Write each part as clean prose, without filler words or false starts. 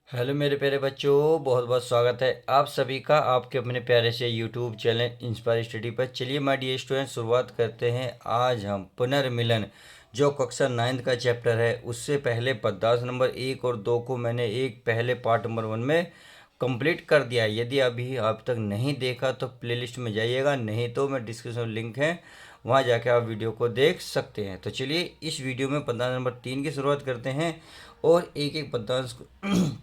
Hello मेरे प्यारे बच्चों, बहुत बहुत स्वागत है आप सभी का आपके अपने प्यारे से यूट्यूब चैनल इंस्पायर स्टडी पर। चलिए माय डियर स्टूडेंट, शुरुआत करते हैं। आज हम पुनर्मिलन जो कक्षा 9th का चैप्टर है, उससे पहले पद्यांश नंबर 1 और 2 को मैंने एक पहले पार्ट नंबर 1 में कंप्लीट कर दिया है। यदि अभी आप तक नहीं देखा तो प्लेलिस्ट में जाइएगा, नहीं तो मैं डिस्क्रिप्शन लिंक है, वहाँ जाके आप वीडियो को देख सकते हैं। तो चलिए इस वीडियो में पद्यांश नंबर 3 की शुरुआत करते हैं और एक एक पद्यांश को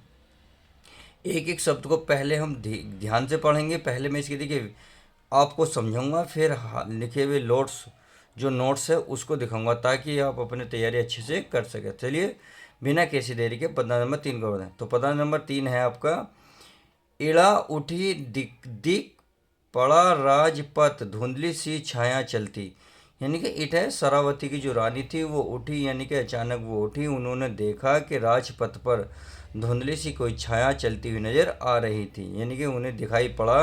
एक एक शब्द को पहले हम ध्यान से पढ़ेंगे। पहले मैं इसकी देखिए आपको समझाऊंगा, फिर लिखे हुए नोट्स है उसको दिखाऊंगा, ताकि आप अपनी तैयारी अच्छे से कर सकें। चलिए बिना किसी देरी के पद्य नंबर 3 को बताएं। तो पद्य नंबर 3 है आपका, इड़ा उठी दिक दिक पड़ा राजपथ धुंधली सी छाया चलती। यानी कि इट है शरावती की जो रानी थी वो उठी, यानी कि अचानक वो उठी। उन्होंने देखा कि राजपथ पर धुंधली सी कोई छाया चलती हुई नजर आ रही थी। यानी कि उन्हें दिखाई पड़ा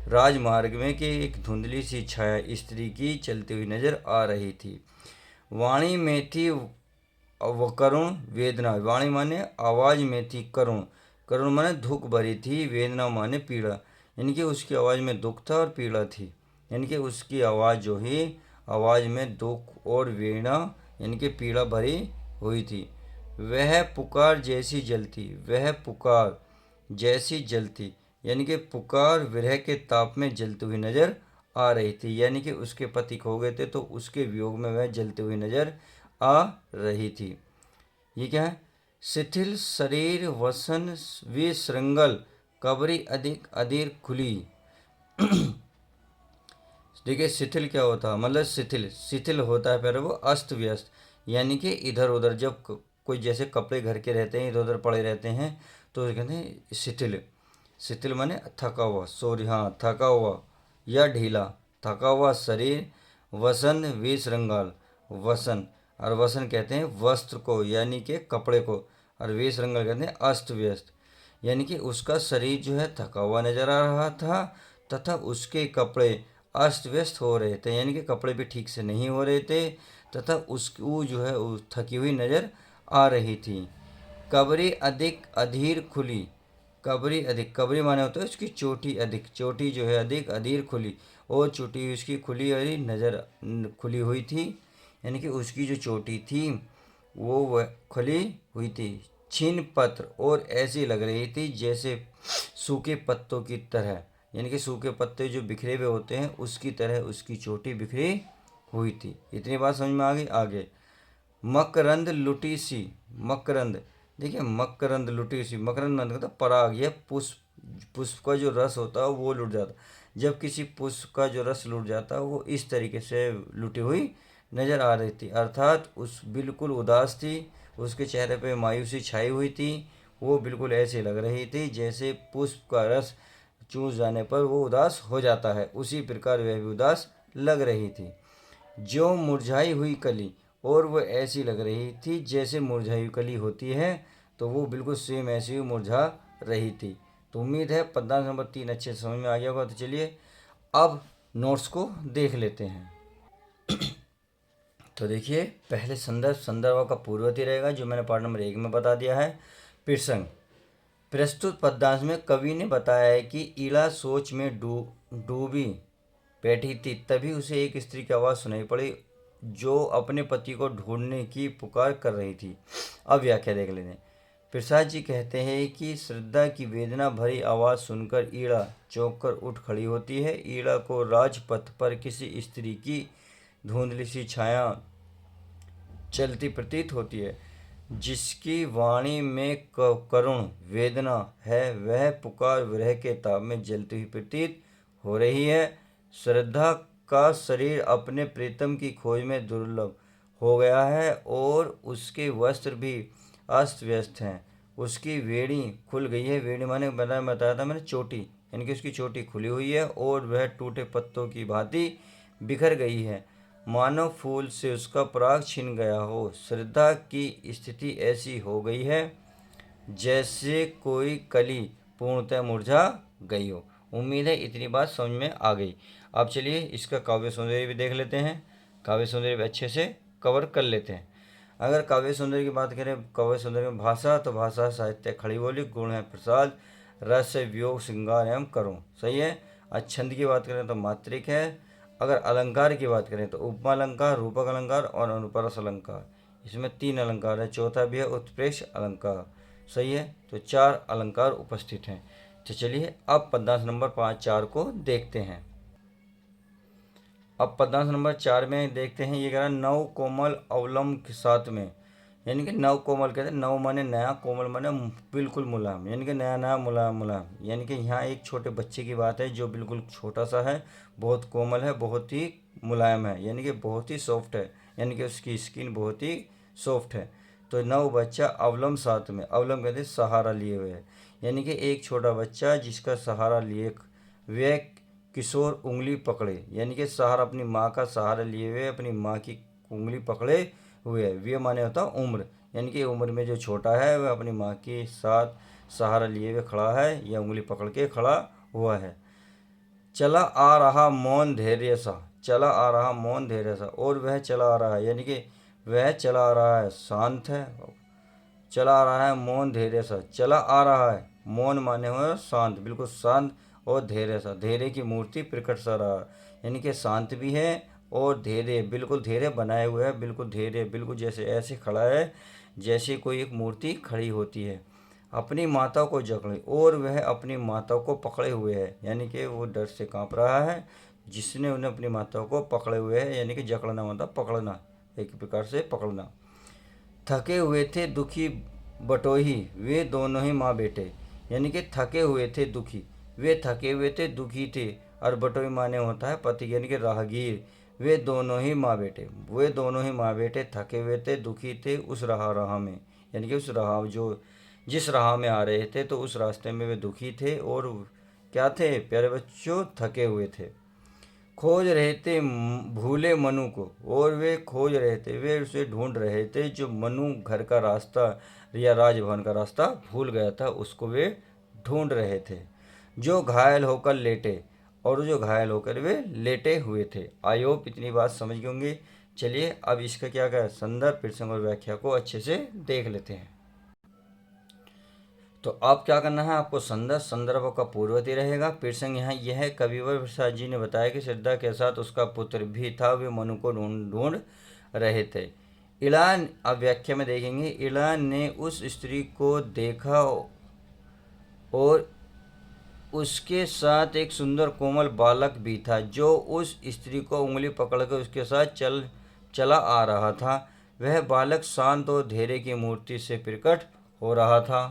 राजमार्ग में कि एक धुंधली सी छाया स्त्री की चलती हुई नजर आ रही थी। वाणी में थी करुण वेदना। वाणी माने आवाज में थी करुण, करुण माने दुख भरी थी, वेदना माने पीड़ा। यानी कि उसकी आवाज़ में दुख था और पीड़ा थी। यानी कि उसकी आवाज़ जो ही आवाज़ में दुख और वेदना यानी कि पीड़ा भरी हुई थी। वह पुकार जैसी जलती, वह पुकार जैसी जलती, यानी कि पुकार विरह के ताप में जलती हुई नजर आ रही थी। यानी कि उसके पति खो गए थे तो उसके वियोग में वह जलती हुई नजर आ रही थी। ये क्या है? शिथिल शरीर वसन विश्रृंगल कबरी अधिक अधीर खुली। देखिए शिथिल क्या होता है, मतलब शिथिल शिथिल होता है पहले वो अस्त व्यस्त, यानी कि इधर उधर जब कोई जैसे कपड़े घर के रहते हैं इधर उधर पड़े रहते हैं तो उसे कहते हैं शिथिल। शिथिल माने थका हुआ, सॉरी हाँ थका हुआ या ढीला, थका हुआ शरीर। वसन विश्रृंगाल, वसन और वसन कहते हैं वस्त्र को यानी कि कपड़े को, और विश्रृंगाल कहते हैं अस्त व्यस्त। यानी कि उसका शरीर जो है थका हुआ नजर आ रहा था तथा उसके कपड़े अस्त व्यस्त हो रहे थे, यानी कि कपड़े भी ठीक से नहीं हो रहे थे तथा वो जो है वो थकी हुई नजर आ रही थी। कबरी अधिक अधीर खुली, कबरी अधिक, कबरी माने होता है उसकी चोटी अधिक, चोटी जो है अधिक अधीर खुली, और चोटी उसकी खुली और नजर खुली हुई थी। यानी कि उसकी जो चोटी थी वो वह खुली हुई थी। छीन पत्र, और ऐसी लग रही थी जैसे सूखे पत्तों की तरह, यानी कि सूखे पत्ते जो बिखरे हुए होते हैं उसकी तरह उसकी चोटी बिखरी हुई थी। इतनी बात समझ में आ गई। आगे मकरंद लुटी सी, मकरंद, देखिए मकरंद लुटी सी, मकरंद मतलब होता है पराग या पुष्प, पुष्प का जो रस होता है वो लुट जाता। जब किसी पुष्प का जो रस लुट जाता है वो इस तरीके से लुटी हुई नजर आ रही थी, अर्थात उस बिल्कुल उदास थी, उसके चेहरे पे मायूसी छाई हुई थी। वो बिल्कुल ऐसे लग रही थी जैसे पुष्प का रस चूस जाने पर वो उदास हो जाता है, उसी प्रकार वह भी उदास लग रही थी। जो मुरझाई हुई कली, और वो ऐसी लग रही थी जैसे मुरझाई हुई कली होती है, तो वो बिल्कुल सेम ऐसी ही मुरझा रही थी। तो उम्मीद है पद्यांश नंबर 3 अच्छे से समझ में आ गया होगा। तो चलिए अब नोट्स को देख लेते हैं। तो देखिए पहले संदर्भ, संदर्भ का पूर्ववर्ती रहेगा जो मैंने पार्ट नंबर 1 में बता दिया है। प्रसंग, प्रस्तुत पद्यांश में कवि ने बताया है कि इला सोच में डूबी बैठी थी, तभी उसे एक स्त्री की आवाज़ सुनाई पड़ी जो अपने पति को ढूंढने की पुकार कर रही थी। अब व्याख्या देख लेते हैं। प्रसाद जी कहते हैं कि श्रद्धा की वेदना भरी आवाज़ सुनकर ईड़ा चौंक कर उठ खड़ी होती है। ईड़ा को राजपथ पर किसी स्त्री की धुंधली सी छाया चलती प्रतीत होती है, जिसकी वाणी में करुण वेदना है। वह पुकार विरह के ताप में जलती हुई प्रतीत हो रही है। श्रद्धा का शरीर अपने प्रीतम की खोज में दुर्लभ हो गया है और उसके वस्त्र भी अस्त व्यस्त हैं। उसकी वेणी खुल गई है, वेणी माने बताया था मैंने चोटी, यानी कि उसकी चोटी खुली हुई है और वह टूटे पत्तों की भांति बिखर गई है, मानव फूल से उसका पराग छिन गया हो। श्रद्धा की स्थिति ऐसी हो गई है जैसे कोई कली पूर्णतः मुरझा गई हो। उम्मीद है इतनी बात समझ में आ गई। अब चलिए इसका काव्य सौंदर्य भी देख लेते हैं, काव्य सौंदर्य भी अच्छे से कवर कर लेते हैं। अगर काव्य सौंदर्य की बात करें, काव्य सौंदर्य में भाषा, तो भाषा साहित्य खड़ी बोली, गुण है प्रसाद, रस है वियोग, श्रृंगार एवं करुण। सही है। आज छंद की बात करें तो मात्रिक है। अगर अलंकार की बात करें तो उपमा अलंकार, रूपक अलंकार और अनुप्रास अलंकार। इसमें 3 अलंकार है, चौथा भी है उत्प्रेक्ष अलंकार। सही है। तो 4 अलंकार उपस्थित हैं। तो चलिए अब पद्यांश नंबर 4 को देखते हैं। अब पद्यांश नंबर 4 में देखते हैं, ये कह रहा है नव कोमल अवलंब के साथ में, यानी कि नव कोमल कहते हैं, नव माने नया, कोमल माने बिल्कुल मुलायम, यानी कि नया नया मुलायम मुलायम। यानी कि यहाँ एक छोटे बच्चे की बात है जो बिल्कुल छोटा सा है, बहुत कोमल है, बहुत ही मुलायम है, यानी कि बहुत ही सॉफ्ट है, यानी कि उसकी स्किन बहुत ही सॉफ्ट है। तो नव बच्चा अवलंब साथ में, अवलंब कहते हैं सहारा लिए हुए है, यानी कि एक छोटा बच्चा जिसका सहारा लिए वह किशोर उंगली पकड़े, यानी कि सहारा, अपनी माँ का सहारा लिए हुए, अपनी माँ की उंगली पकड़े हुए है। वे माने होता उम्र, यानी कि उम्र में जो छोटा है वह अपनी माँ के साथ सहारा लिए हुए खड़ा है या उंगली पकड़ के खड़ा हुआ है। चला आ रहा मौन धैर्य सा, चला आ रहा मौन धैर्य सा, और वह चला आ रहा है, यानी कि वह चला आ रहा है, शांत है, चला आ रहा है मौन धैर्य सा, चला आ रहा है, मौन माने हुए शांत, बिल्कुल शांत, और धैर्य सा, धैर्य की मूर्ति प्रकट सा रहा, यानी कि शांत भी है और धैर्य, बिल्कुल धैर्य बनाए हुए है, बिल्कुल धैर्य, बिल्कुल जैसे ऐसे खड़ा है जैसे कोई एक मूर्ति खड़ी होती है। अपनी माता को जकड़े, और वह अपनी माता को पकड़े हुए है, यानी कि वो डर से कांप रहा है, जिसने उन्हें अपनी माता को पकड़े हुए है, यानी कि जकड़ना मतलब पकड़ना, एक प्रकार से पकड़ना। थके हुए थे दुखी बटोही, वे दोनों ही माँ बेटे, यानी कि थके हुए थे दुखी, वे थके हुए थे दुखी थे, और बटोही माने होता है पति, यानी कि राहगीर। वे दोनों ही माँ बेटे, वे दोनों ही माँ बेटे थके हुए थे दुखी थे उस राह में, यानी कि उस राह जो जिस राह में आ रहे थे तो उस रास्ते में वे दुखी थे और क्या थे प्यारे बच्चों, थके हुए थे। खोज रहे थे भूले मनु को, और वे खोज रहे थे, वे उसे ढूंढ रहे थे जो मनु घर का रास्ता या राजभवन का रास्ता भूल गया था, उसको वे ढूंढ रहे थे। जो घायल होकर लेटे, और जो घायल होकर वे लेटे हुए थे। आई होप इतनी बात समझ गए होंगे। चलिए अब इसका क्या क्या संदर्भ, प्रसंग और व्याख्या को अच्छे से देख लेते हैं। तो आप क्या करना है, आपको संदर्भ का पूर्ववर्ती रहेगा। प्रसंग यहाँ यह है, कविवर प्रसाद जी ने बताया कि श्रद्धा के साथ उसका पुत्र भी था, वे मनु को ढूंढ ढूंढ रहे थे। इलान, अब व्याख्या में देखेंगे, इलान ने उस स्त्री को देखा और उसके साथ एक सुंदर कोमल बालक भी था जो उस स्त्री को उंगली पकड़कर उसके साथ चला आ रहा था। वह बालक शांत और धैर्य की मूर्ति से प्रकट हो रहा था।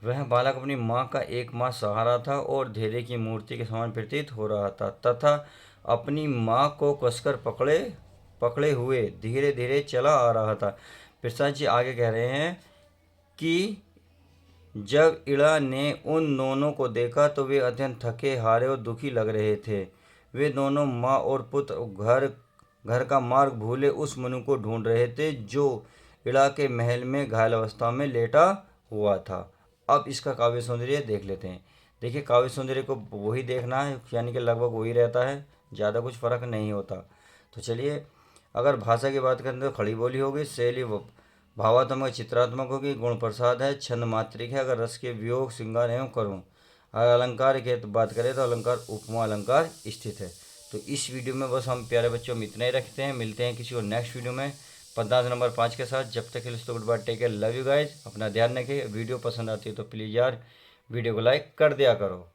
वह बालक अपनी माँ का एकमात्र सहारा था और धैर्य की मूर्ति के समान प्रतीत हो रहा था, तथा अपनी माँ को कसकर पकड़े हुए धीरे धीरे चला आ रहा था। प्रसाद जी आगे कह रहे हैं कि जब इड़ा ने उन दोनों को देखा तो वे अत्यंत थके हारे और दुखी लग रहे थे। वे दोनों माँ और पुत्र घर का मार्ग भूले उस मनु को ढूंढ रहे थे जो इड़ा के महल में घायल अवस्था में लेटा हुआ था। अब इसका काव्य सौंदर्य देख लेते हैं। देखिए काव्य सौंदर्य को वही देखना है, यानी कि लगभग वही रहता है, ज़्यादा कुछ फ़र्क नहीं होता। तो चलिए अगर भाषा की बात करें तो खड़ी बोली होगी, शैली भावात्मक चित्रात्मक होगी, गुण प्रसाद है, छंद मात्रिक है, अगर रस के वियोग श्रृंगार एवं करुण। अगर अलंकार की बात करें तो अलंकार उपमा अलंकार स्थित है। तो इस वीडियो में बस हम प्यारे बच्चों में इतना ही रखते हैं, मिलते हैं किसी और नेक्स्ट वीडियो में पद्यांश नंबर 5 के साथ। जब तक के लिए goodbye, take care, love you guys, अपना ध्यान रखें। वीडियो पसंद आती है तो प्लीज़ यार वीडियो को लाइक कर दिया करो।